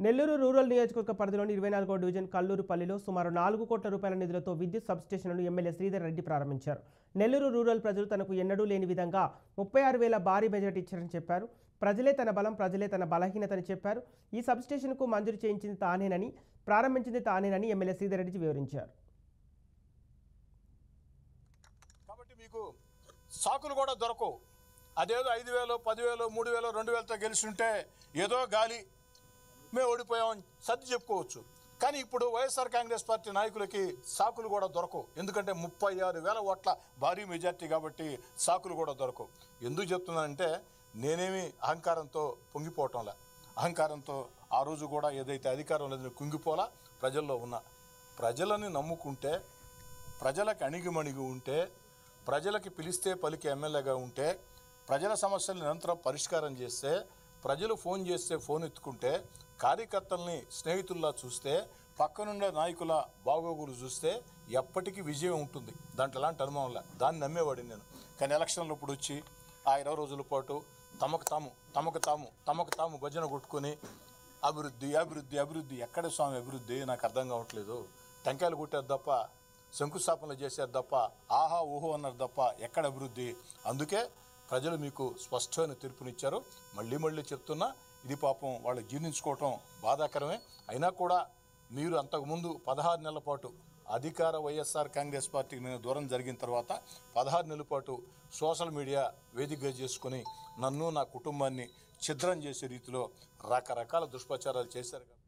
Nellore rural నియోజకవర్గ పరిధిలోని 24వ division కల్లూరుపల్లిలో సుమారు 4 కోట్ల రూపాయల నిధులతో విద్యుత్ సబ్స్టేషన్లను ఎమ్మెల్యే శ్రీధర్ రెడ్డి ప్రారంభించారు. నెల్లూరు రూరల్ ప్రజలు తనకు ఎన్నడూ లేని విధంగా 36,000 భారీ బడ్జెట్ ఇచ్చారని చెప్పారు. ప్రజలే తన బలం, ప్రజలే తన బలహీనతని చెప్పారు. ఈ సబ్స్టేషన్కు మంజూరు చేయించింది తానేనని, ప్రారంభించింది తానేనని ఎమ్మెల్యే శ్రీధర్ రెడ్డి వివరించారు. కాబట్టి మీకు సాకులు కూడా దొరకవు. అదేదో 5,000, 10,000, 3,000, 2,000తో గెలిచుంటే ఏదో గాలి మేము ఓడిపోయామని సర్ది చెప్పుకోవచ్చు. కానీ ఇప్పుడు వైఎస్ఆర్ కాంగ్రెస్ పార్టీ నాయకులకి సాకులు కూడా దొరకవు. ఎందుకంటే 36,000 ఓట్ల భారీ మెజార్టీ కాబట్టి సాకులు కూడా దొరకవు. ఎందుకు చెప్తున్నానంటే నేనేమి అహంకారంతో పొంగిపోవటంలా, అహంకారంతో ఆ రోజు కూడా ఏదైతే అధికారం లేదని కుంగిపోలా. ప్రజల్లో ఉన్న ప్రజలని నమ్ముకుంటే, ప్రజలకు అణిగిమణిగి ఉంటే, ప్రజలకి పిలిస్తే పలికి ఎమ్మెల్యేగా ఉంటే, ప్రజల సమస్యలు నిరంతరం పరిష్కారం చేస్తే, ప్రజలు ఫోన్ చేస్తే ఫోన్ ఎత్తుకుంటే, కార్యకర్తల్ని స్నేహితుల్లా చూస్తే, పక్కనుండే నాయకుల బాగోగులు చూస్తే ఎప్పటికీ విజయం ఉంటుంది. దాంట్లో ఎలాంటి అనుమానంలా దాన్ని నమ్మేవాడిని నేను. కానీ ఎలక్షన్లు ఇప్పుడు వచ్చి ఆ 20 రోజుల పాటు తమకు తాము భజన కొట్టుకొని అభివృద్ధి అభివృద్ధి అభివృద్ధి ఎక్కడ స్వామి అభివృద్ధి నాకు అర్థం కావట్లేదు. టెంకాయలు కొట్టారు తప్ప, శంకుస్థాపనలు చేశారు తప్ప, ఆహా ఊహో అన్నారు తప్ప ఎక్కడ అభివృద్ధి. అందుకే ప్రజలు మీకు స్పష్టమైన తీర్పునిచ్చారు. మళ్ళీ చెప్తున్నా, ఇది పాపం వాళ్ళు జీర్ణించుకోవటం బాధాకరమే. అయినా కూడా మీరు అంతకుముందు 16 నెలల పాటు అధికార వైఎస్ఆర్ కాంగ్రెస్ పార్టీకి నేను దూరం జరిగిన తర్వాత 16 నెలల పాటు సోషల్ మీడియా వేదికగా చేసుకుని నన్ను, నా కుటుంబాన్ని ఛిద్రం చేసే రీతిలో రకరకాల దుష్ప్రచారాలు చేశారు.